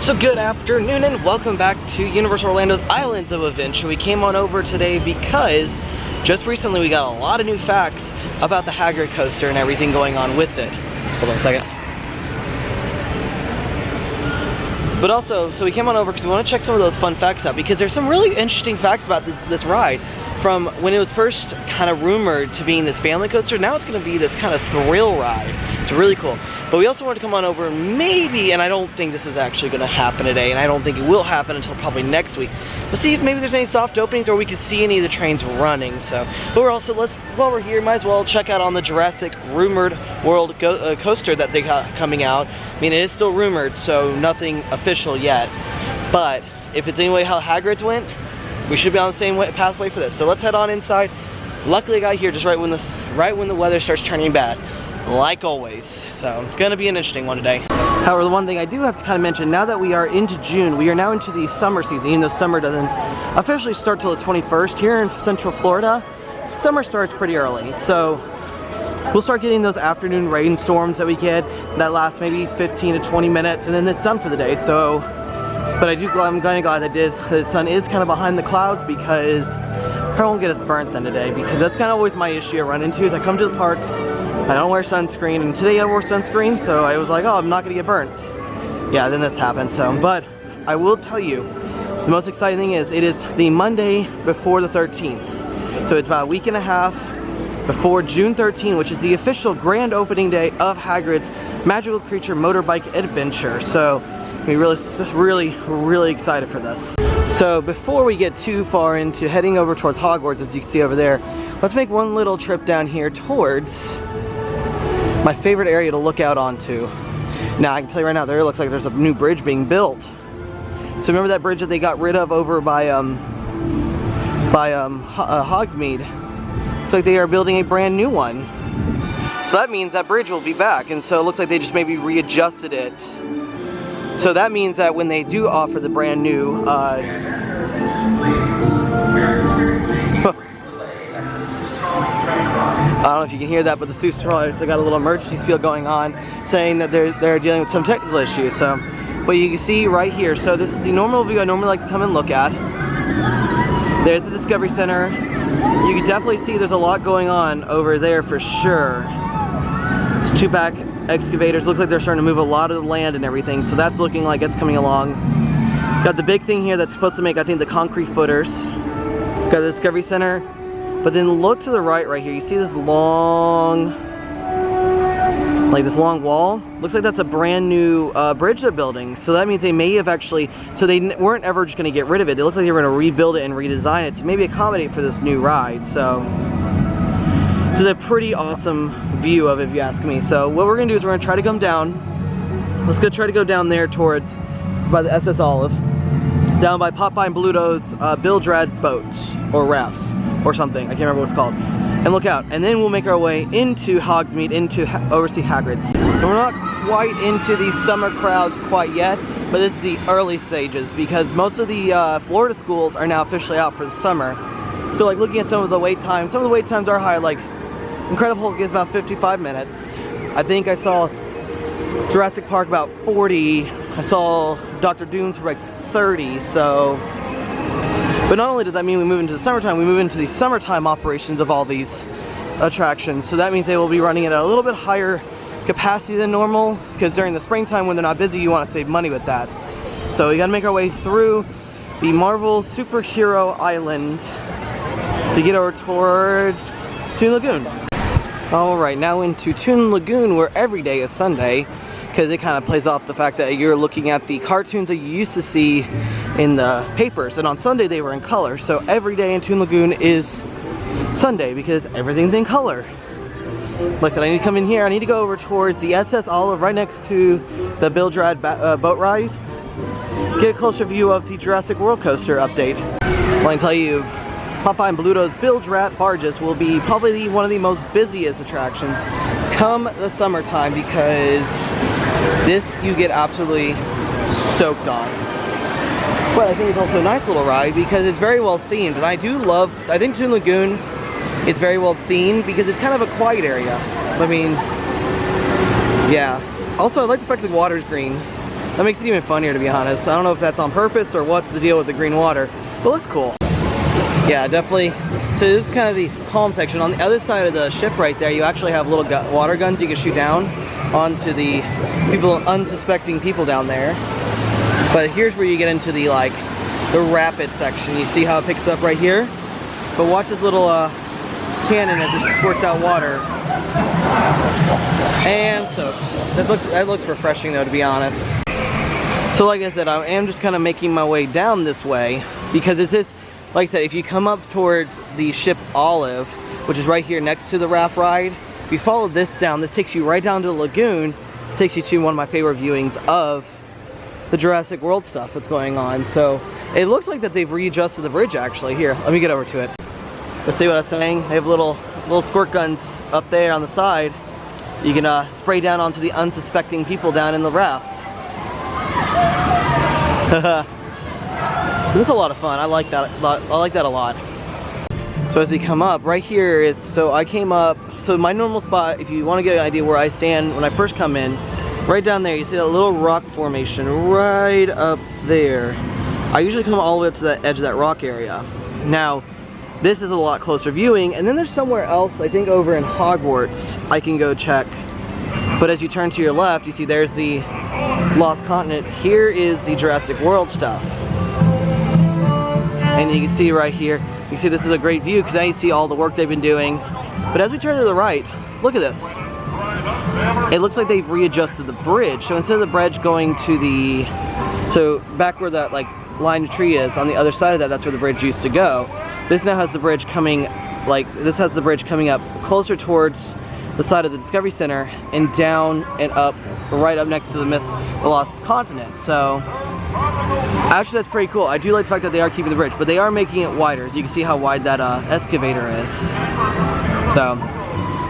So good afternoon and welcome back to Universal Orlando's Islands of Adventure. We came on over today because just recently we got a lot of new facts about the Hagrid coaster and everything going on with it. Hold on a second. But also, so we came on over because we want to check some of those fun facts out, because there's some really interesting facts about this ride. From when it was first kind of rumored to being this family coaster, now it's going to be this kind of thrill ride. It's really cool. But we also wanted to come on over maybe, and I don't think this is actually going to happen today, and I don't think it will happen until probably next week. We'll see if maybe there's any soft openings or we can see any of the trains running. So, but we're also, while we're here, might as well check out on the Jurassic rumored world coaster that they got coming out. I mean, it is still rumored, so nothing official yet. But if it's anyway how Hagrid's went, we should be on the same pathway for this. So let's head on inside. Luckily I got here just right when the weather starts turning bad, like always. So it's gonna be an interesting one today. However, the one thing I do have to kind of mention, now that we are into June, we are now into the summer season, even though summer doesn't officially start till the 21st. Here in Central Florida, summer starts pretty early. So we'll start getting those afternoon rainstorms that we get that last maybe 15 to 20 minutes, and then it's done for the day. So, but I'm kind of glad that the sun is kind of behind the clouds, because I won't get as burnt then today, because that's kind of always my issue I run into is I come to the parks, I don't wear sunscreen, and today I wore sunscreen, so I was like, oh, I'm not gonna get burnt. Yeah, then this happened. So, but I will tell you, the most exciting thing is it is the Monday before the 13th. So it's about a week and a half before June 13th, which is the official grand opening day of Hagrid's Magical Creature Motorbike Adventure. So we're really excited for this. So before we get too far into heading over towards Hogwarts, as you can see over there, let's make one little trip down here towards my favorite area to look out onto. Now I can tell you right now, there looks like there's a new bridge being built. So remember that bridge that they got rid of over by Hogsmeade? Looks like they are building a brand new one. So that means that bridge will be back, and so it looks like they just maybe readjusted it. So that means that when they do offer the brand new, I don't know if you can hear that, but the Seuss Trollers, they got a little emergency spiel going on, saying that they're dealing with some technical issues. So, but you can see right here. So this is the normal view I normally like to come and look at. There's the Discovery Center. You can definitely see there's a lot going on over there for sure. It's two back excavators. Looks like they're starting to move a lot of the land and everything, so that's looking like it's coming along. Got the big thing here that's supposed to make, I think, the concrete footers. Got the Discovery Center, but then look to the right here. You see this long, like this long wall? Looks like that's a brand new bridge they're building. So that means they may have actually, so they weren't ever just going to get rid of it. They look like they were going to rebuild it and redesign it to maybe accommodate for this new ride. So it's a pretty awesome view of it, if you ask me. So what we're gonna do is we're gonna try to come down. Let's go try to go down there towards by the SS Olive, down by Popeye and Bluto's Bildrad boats or rafts or something. I can't remember what it's called. And look out. And then we'll make our way into Hogsmeade, into oversee Hagrid's. So we're not quite into the summer crowds quite yet, but this is the early stages, because most of the Florida schools are now officially out for the summer. So like looking at some of the wait times, some of the wait times are high. Like Incredible Hulk is about 55 minutes. I think I saw Jurassic Park about 40. I saw Dr. Dooms for like 30, so. But not only does that mean we move into the summertime, we move into the summertime operations of all these attractions. So that means they will be running at a little bit higher capacity than normal, because during the springtime when they're not busy, you want to save money with that. So we gotta make our way through the Marvel Superhero Island to get over towards Toon Lagoon. Alright, now into Toon Lagoon, where every day is Sunday, because it kind of plays off the fact that you're looking at the cartoons that you used to see in the papers, and on Sunday they were in color. So every day in Toon Lagoon is Sunday, because everything's in color. Like I said, I need to come in here. I need to go over towards the SS Olive, right next to the Bildrad boat ride. Get a closer view of the Jurassic World Coaster update. Well, I can tell you, Popeye and Bluto's Bildrad barges will be probably one of the most busiest attractions come the summertime, because this you get absolutely soaked on. But I think it's also a nice little ride because it's very well themed, and I think Toon Lagoon is very well themed because it's kind of a quiet area. I mean, yeah. Also, I like the fact that the water's green. That makes it even funnier, to be honest. I don't know if that's on purpose or what's the deal with the green water, but it looks cool. Yeah, definitely. So this is kind of the calm section. On the other side of the ship right there, you actually have little water guns you can shoot down onto the unsuspecting people down there. But here's where you get into the rapid section. You see how it picks up right here? But watch this little cannon as it squirts out water. And so that looks refreshing though, to be honest. So like I said, I am just kind of making my way down this way because this is, like I said, if you come up towards the ship Olive, which is right here next to the raft ride, if you follow this down, this takes you right down to the lagoon. This takes you to one of my favorite viewings of the Jurassic World stuff that's going on. So it looks like that they've readjusted the bridge actually. Here, let me get over to it. Let's see what I was saying. They have little squirt guns up there on the side. You can spray down onto the unsuspecting people down in the raft. It's a lot of fun. I like that a lot. So as you come up, right here is, so I came up, so my normal spot, if you want to get an idea where I stand when I first come in, right down there, you see that little rock formation right up there. I usually come all the way up to the edge of that rock area. Now, this is a lot closer viewing, and then there's somewhere else, I think over in Hogwarts, I can go check. But as you turn to your left, you see there's the Lost Continent. Here is the Jurassic World stuff. And you can see right here, you see this is a great view because now you see all the work they've been doing. But as we turn to the right, look at this. It looks like they've readjusted the bridge. So instead of the bridge going to the, so back where that line of tree is, on the other side of that, that's where the bridge used to go. This now has the bridge coming, this has the bridge coming up closer towards the side of the Discovery Center and down and up, right up next to the Lost Continent. So actually that's pretty cool. I do like the fact that they are keeping the bridge, but they are making it wider. So you can see how wide that excavator is. So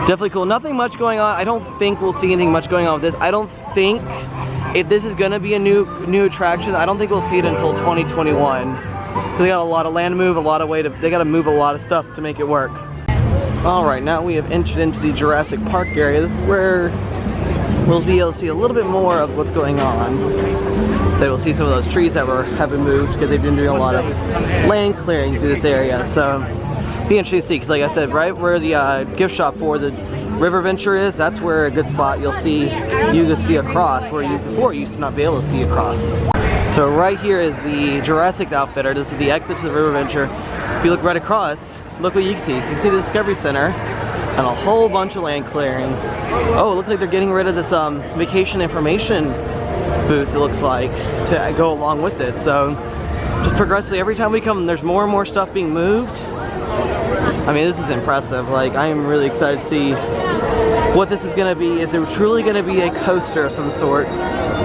definitely cool. Nothing much going on. I don't think we'll see anything much going on with this. I don't think, if this is gonna be a new attraction, I don't think we'll see it until 2021. They got a lot of land to move, they gotta move a lot of stuff to make it work. Alright, now we have entered into the Jurassic Park area. This is where we'll be able to see a little bit more of what's going on. So we'll see some of those trees that have been moved because they've been doing a lot of land clearing through this area. So be interesting to see, because like I said, right where the gift shop for the River Venture is, that's where a good spot you can see across, where you before used to not be able to see across. So right here is the Jurassic Outfitter. This is the exit to the River Venture. If you look right across, look what you can see. You can see the Discovery Center and a whole bunch of land clearing. Oh, it looks like they're getting rid of this vacation information booth, it looks like, to go along with it. So just progressively, every time we come, there's more and more stuff being moved. I mean, this is impressive. I am really excited to see what this is going to be. Is it truly going to be a coaster of some sort,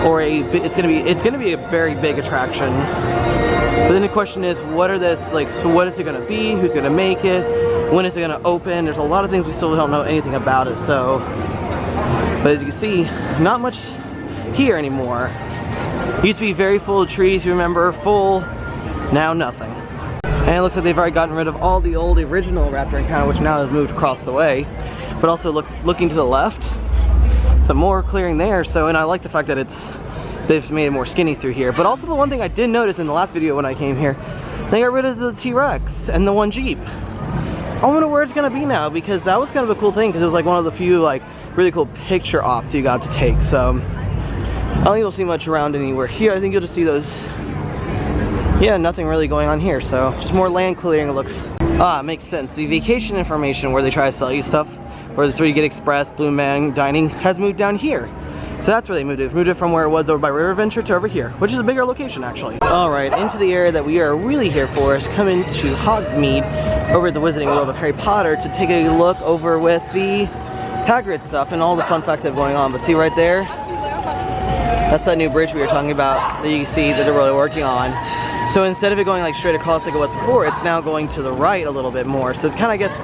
or it's going to be a very big attraction? But then the question is, what is it going to be? Who's going to make it? When is it going to open? There's a lot of things we still don't know anything about it. So, but as you can see, not much here anymore. It used to be very full of trees, you remember, full. Now nothing. And it looks like they've already gotten rid of all the old original Raptor Encounter, which now has moved across the way. But also looking to the left, some more clearing there. So, and I like the fact that they've made it more skinny through here. But also the one thing I did notice in the last video when I came here, they got rid of the T-Rex and the one Jeep. I wonder where it's gonna be now, because that was kind of a cool thing, because it was one of the few really cool picture ops you got to take. So I don't think you'll see much around anywhere here. I think you'll just see those. Yeah, nothing really going on here. So just more land clearing, it looks. It makes sense. The vacation information where they try to sell you stuff, where this where you get express, Blue Man dining, has moved down here. So that's where they moved it. Moved it from where it was over by River Venture to over here, which is a bigger location actually. Alright, into the area that we are really here for is coming to Hogsmeade over at the Wizarding World of Harry Potter to take a look over with the Hagrids stuff and all the fun facts that are going on. But see right there? That's that new bridge we were talking about that you can see that they're really working on. So instead of it going straight across like it was before, it's now going to the right a little bit more. So it kind of gets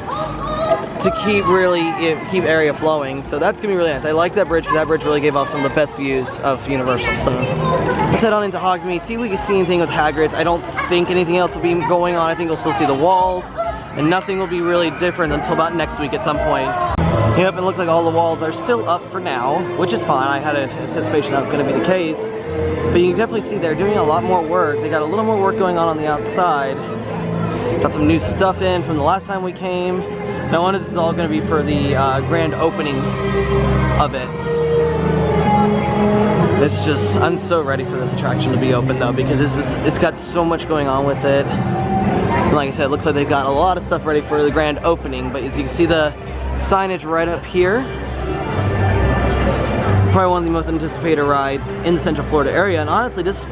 to keep area flowing. So that's gonna be really nice. I like that bridge because that bridge really gave off some of the best views of Universal. So let's head on into Hogsmeade, see if we can see anything with Hagrids. I don't think anything else will be going on. I think we'll still see the walls, and nothing will be really different until about next week at some point. Yep, it looks like all the walls are still up for now, which is fine. I had an anticipation that was going to be the case. But you can definitely see they're doing a lot more work. They got a little more work going on the outside. Got some new stuff in from the last time we came. Now, one of this is all going to be for the grand opening of it. It's just, I'm so ready for this attraction to be open though, because it's got so much going on with it. And like I said, it looks like they've got a lot of stuff ready for the grand opening, but as you can see the signage right up here. Probably one of the most anticipated rides in the Central Florida area, and honestly this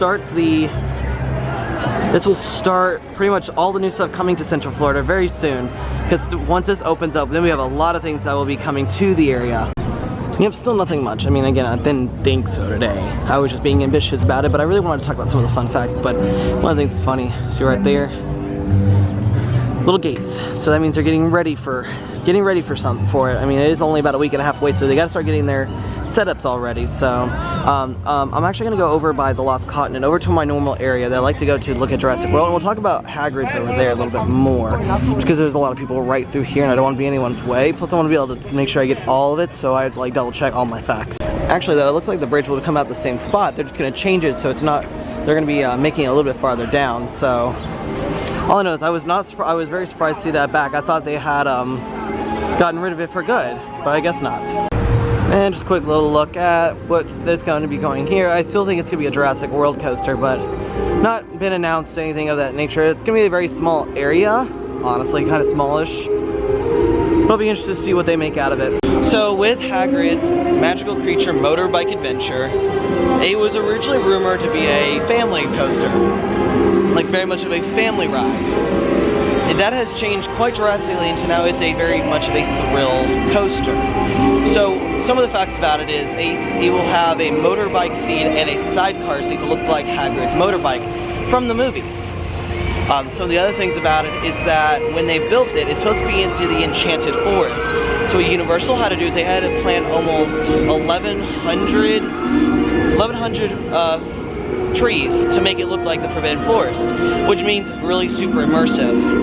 will start pretty much all the new stuff coming to Central Florida very soon, because once this opens up, then we have a lot of things that will be coming to the area. Yep, still nothing much. I mean, again, I didn't think so today. I was just being ambitious about it, but I really wanted to talk about some of the fun facts. But one of the things that's funny, see right there, little gates. So that means they're getting ready for something for it. I mean, it is only about a week and a half away, so they got to start getting their setups already. So I'm actually gonna go over by the Lost Continent, over to my normal area that I like to go to look at Jurassic World, and we'll talk about Hagrids over there a little bit more, because there's a lot of people right through here and I don't want to be in anyone's way. Plus I want to be able to make sure I get all of it, so I'd like double check all my facts. Actually though, it looks like the bridge will come out the same spot. They're just gonna change it so it's not, they're gonna be making it a little bit farther down. So all I know is I was very surprised to see that back. I thought they had gotten rid of it for good, but I guess not. And just a quick little look at what there's going to be going here. I still think it's going to be a Jurassic World coaster, but not been announced anything of that nature. It's going to be a very small area, honestly, kind of smallish. But I'll be interested to see what they make out of it. So with Hagrid's Magical Creature Motorbike Adventure, it was originally rumored to be a family coaster, like very much of a family ride. And that has changed quite drastically into now it's a very much of a thrill coaster. So some of the facts about it is it will have a motorbike seat and a sidecar seat to look like Hagrid's motorbike from the movies. Some of the other things about it is that when they built it, it's supposed to be into the Enchanted Forest. So what Universal had to do is they had to plant almost 1,100 trees to make it look like the Forbidden Forest, which means it's really super immersive.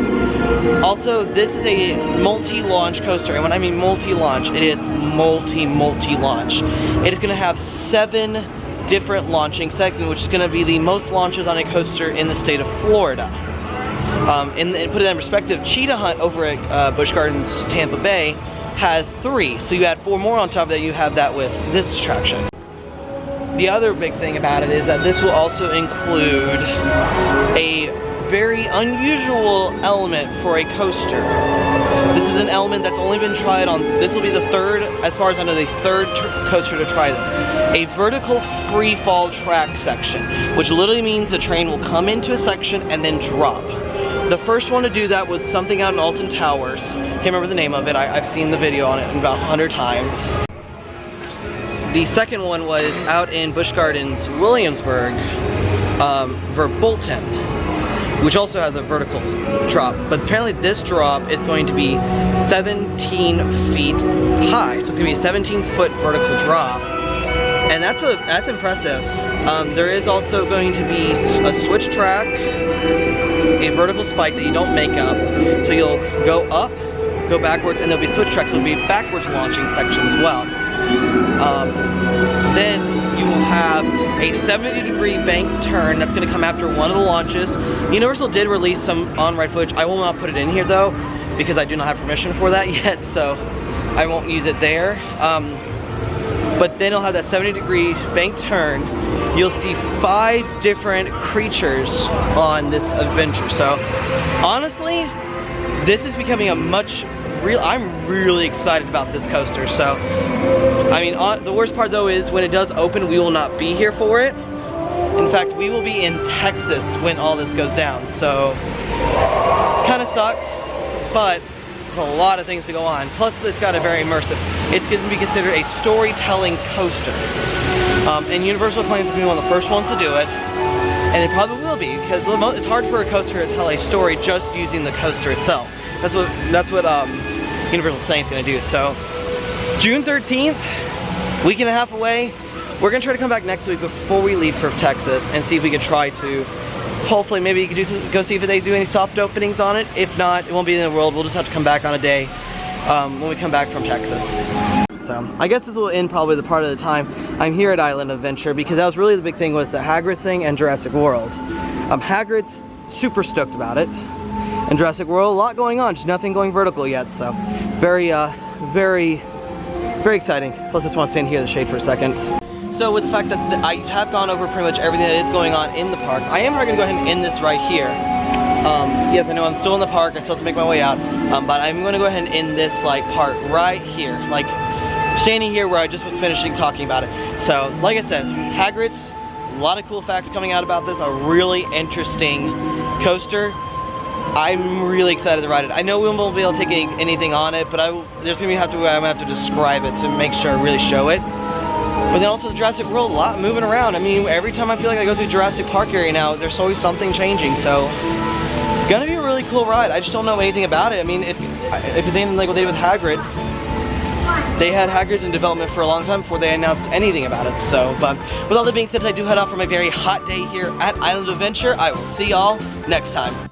Also, this is a multi-launch coaster, and when I mean multi-launch, it is multi-launch. It is going to have 7 different launching segments, which is going to be the most launches on a coaster in the state of Florida. And put it in perspective, Cheetah Hunt over at Busch Gardens Tampa Bay has 3, so you add 4 more on top of that, you have that with this attraction. The other big thing about it is that this will also include a very unusual element for a coaster. This is an element that's only been tried on, this will be the third, as far as I know, the third coaster to try this. A vertical free fall track section, which literally means the train will come into a section and then drop. The first one to do that was something out in Alton Towers. Can't remember the name of it. I've seen the video on it about 100 times. The second one was out in Busch Gardens, Williamsburg, Verbolten, which also has a vertical drop. But apparently this drop is going to be 17 feet high. So it's going to be a 17-foot vertical drop. And that's impressive. There is also going to be a switch track, a vertical spike that you don't make up. So you'll go up, go backwards, and there'll be switch tracks. So there'll be backwards launching section as well. Then you will have a 70-degree bank turn that's going to come after one of the launches. Universal did release some on-ride footage. I will not put it in here though, because I do not have permission for that yet, so I won't use it there. But then it'll have that 70-degree bank turn. You'll see 5 different creatures on this adventure. So honestly, this is becoming a much I'm really excited about this coaster. So I mean, the worst part though is when it does open, we will not be here for it. In fact, we will be in Texas when all this goes down. So kind of sucks, but there's a lot of things to go on. Plus it's got a very immersive, it's going to be considered a storytelling coaster. And Universal claims to be one of the first ones to do it. And it probably will be, because it's hard for a coaster to tell a story just using the coaster itself. That's what Universal's saying it's gonna do. So June 13th, week and a half away. We're gonna try to come back next week before we leave for Texas and see if we can try to, hopefully maybe you can go see if they do any soft openings on it. If not, it won't be in the world. We'll just have to come back on a day when we come back from Texas. So I guess this will end probably the part of the time I'm here at Island Adventure, because that was really the big thing, was the Hagrids thing and Jurassic World. Hagrid's super stoked about it, and Jurassic World, a lot going on, just nothing going vertical yet. So very exciting. Plus, just want to stand here in the shade for a second. So with the fact that I have gone over pretty much everything that is going on in the park, I am going to go ahead and end this right here. Yes, I know I'm still in the park, I still have to make my way out, but I'm going to go ahead and end this like part right here, like standing here where I just was finishing talking about it. So like I said, Hagrids, a lot of cool facts coming out about this, a really interesting coaster. I'm really excited to ride it. I know we won't be able to take anything on it, but I'm gonna have to describe it to make sure I really show it. But then also the Jurassic World, a lot moving around. I mean, every time I feel like I go through Jurassic Park area now, there's always something changing. So, gonna be a really cool ride. I just don't know anything about it. I mean, if it's anything like what they did with Hagrid, they had Hagrids in development for a long time before they announced anything about it. So, but with all that being said, I do head off for my very hot day here at Island Adventure. I will see y'all next time.